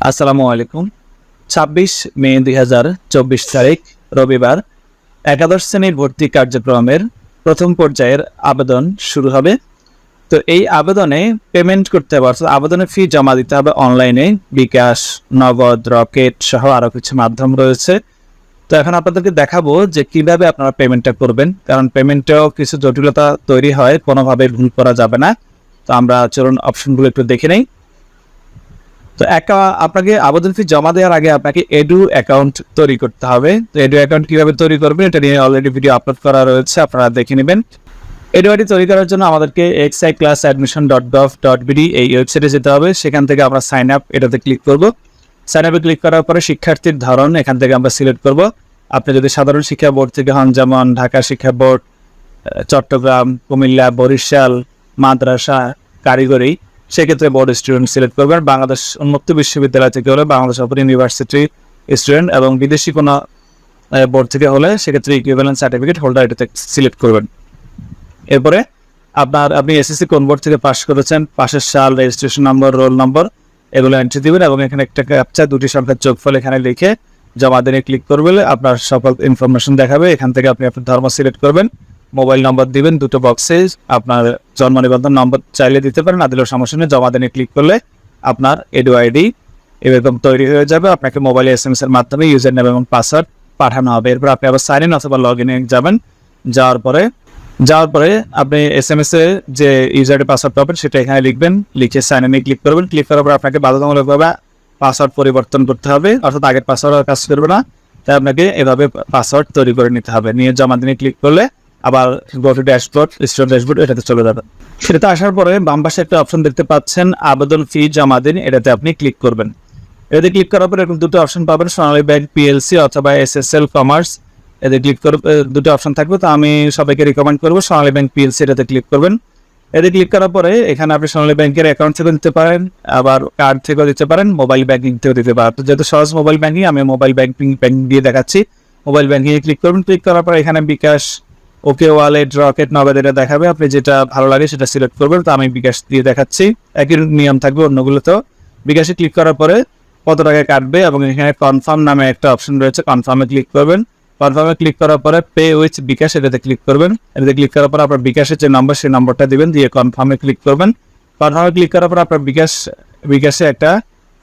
আসসালামু আলাইকুম। ২৬ মে ২০২৪ তারিখ রবিবার একাদশ শ্রেণীর ভর্তি কার্যক্রমের প্রথম পর্যায়ের আবেদন শুরু হবে। তো এই আবেদনে পেমেন্ট করতে হবে, অর্থাৎ আবেদনের ফি জমা দিতে হবে অনলাইনে। বিকাশ, নগদ, রকেট সহ আরও কিছু মাধ্যম রয়েছে। তো এখন আপনাদেরকে দেখাবো যে কিভাবে আপনারা পেমেন্টটা করবেন, কারণ পেমেন্টেও কিছু জটিলতা তৈরি হয়, কোনোভাবে ভুল করা যাবে না। তো আমরা চলুন অপশনগুলো একটু দেখে নেই। তো আপনাকে আবেদন ফি জমা দেওয়ার আগে আপনাকে এডু অ্যাকাউন্ট তৈরি করতে হবে। তো এডু অ্যাকাউন্ট কিভাবে তৈরি করবেন এটা নিয়ে অলরেডি ভিডিও আপলোড করা রয়েছে, আপনারা দেখে নেবেন। এডু আইডি তৈরি করার জন্য আমাদেরকে xiclassadmission.gov.bd এই ওয়েবসাইটে যেতে হবে। সেখান থেকে আমরা সাইন আপ এটাতে ক্লিক করব। সাইন আপে ক্লিক করার পরে শিক্ষার্থীর ধরন এখান থেকে আমরা সিলেক্ট করব। আপনি যদি সাধারণ শিক্ষা বোর্ড থেকে হন, যেমন ঢাকা শিক্ষা বোর্ড, চট্টগ্রাম, কুমিল্লা, বরিশাল, মাদ্রাসা, কারিগরি, সেক্ষেত্রে বোর্ড স্টুডেন্ট সিলেক্ট করবেন। বাংলাদেশ উন্মুক্ত বিশ্ববিদ্যালয় থেকে হলে বাংলাদেশ ওপেন ইউনিভার্সিটি স্টুডেন্ট, এবং বিদেশি কোনো বোর্ড থেকে হলে সেক্ষেত্রে ইকুইভ্যালেন্ট সার্টিফিকেট হোল্ডার এটাতে সিলেক্ট করবেন। এরপরে আপনি এসএসসি কোন বোর্ড থেকে পাস করেছেন, পাশের সাল, রেজিস্ট্রেশন নম্বর, রোল নম্বর এগুলো এন্ট্রি দিবেন, এবং এখানে একটা ক্যাপচা, দুটি সংখ্যার যোগফল এখানে লিখে জমা দিনে ক্লিক করবেন। আপনার সকল ইনফরমেশন দেখাবে। এখান থেকে আপনি আপনার ধর্ম সিলেক্ট করবেন, মোবাইল নম্বর দিবেন, দুটো বক্সে আপনার জন্ম নিবন্ধন নম্বর চাইলে দিতে পারেন, না দিলেও সমস্যা নেই। জমা দিনে ক্লিক করলে আপনার এডু আইডি এরকম তৈরি হয়ে যাবে। আপনাকে মোবাইলে SMS এর মাধ্যমে ইউজার নেম এবং পাসওয়ার্ড পাঠানো হবে। এরপর আপনি আবার সাইন ইন অথবা লগ ইনে যাবেন। যাওয়ার পরে আপনি SMS এ যে ইউজার পাসওয়ার্ড পাবেন সেটা এখানে লিখবেন, লিখে সাইন ইনে ক্লিক করবেন। ক্লিক করার পর আপনাকে বাধ্যতামূলকভাবে পাসওয়ার্ড পরিবর্তন করতে হবে, অর্থাৎ আগের পাসওয়ার্ড কাজ করবে না। তাই আপনাকে এভাবে পাসওয়ার্ড তৈরি করে নিতে হবে। নিয়ে জমা দিনে ক্লিক করলে আবার go to dashboard, student dashboard এটাতে চলে যাবে। সেটাতে আসার পরে বাম পাশে একটা অপশন দেখতে পাচ্ছেন, আবেদন ফি জমা দিন, এটাতে আপনি ক্লিক করবেন। এটাতে ক্লিক করার পরে এরকম দুটো অপশন পাবেন, সোনালী ব্যাংক PLC অথবা SSL কমার্স। এতে ক্লিক করে দুটো অপশন থাকবে। তো আমি সবাইকে রিকমেন্ড করবো সোনালী ব্যাংক PLC এটাতে ক্লিক করবেন। এতে ক্লিক করার পরে এখানে আপনি সোনালী ব্যাংকের অ্যাকাউন্ট থেকে দিতে পারেন, আবার কার্ড থেকেও দিতে পারেন, মোবাইল ব্যাংকিং থেকেও দিতে পারেন। তো যেহেতু সহজ মোবাইল ব্যাংকিং, আমি মোবাইল ব্যাংকিং দিয়ে দেখাচ্ছি। মোবাইল ব্যাংকিংয়ে ক্লিক করবেন। ক্লিক করার পর এখানে বিকাশ, ওকে ওয়ালেট, রকেট, নগদ এটা দেখাবে। আপনি যেটা ভালো লাগে সেটা সিলেক্ট করবেন। তো আমি বিকাশ দিয়ে দেখাচ্ছি, একই নিয়ম থাকবে অন্যগুলো। তো বিকাশে ক্লিক করার পরে কত টাকা কাটবে, এবং এখানে কনফার্ম নামে একটা অপশন রয়েছে, কনফার্মে ক্লিক করবেন। কনফার্মে ক্লিক করার পরে পে উইথ বিকাশ এটাতে ক্লিক করবেন। এটাতে ক্লিক করার পর আপনার বিকাশের যে নম্বর সেই নম্বরটা দিবেন, দিয়ে কনফার্মে ক্লিক করবেন। কনফার্মে ক্লিক করার পর আপনার বিকাশে একটা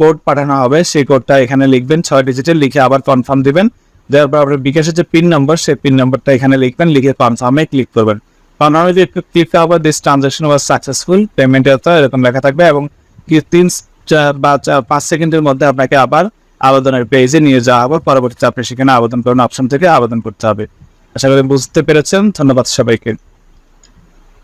কোড পাঠানো হবে, সেই কোডটা এখানে লিখবেন, 6 ডিজিটের, লিখে আবার কনফার্ম দিবেন। দেওয়ার পর আপনার বিকাশের যে পিন নম্বর সেই পিন নম্বরটা এখানে লিখবেন, লিখে কনফার্মে ক্লিক করবেন। কনফার্মে ক্লিক করার পর this transaction was successful, payment এরকম লেখা থাকবে, এবং 5 সেকেন্ডের মধ্যে আপনাকে আবার আবেদনের পেজে নিয়ে যাওয়া হবে। পরবর্তীতে আপনি সেখানে আবেদন করার অপশন থেকে আবেদন করতে হবে। আশা করি বুঝতে পেরেছেন। ধন্যবাদ সবাইকে।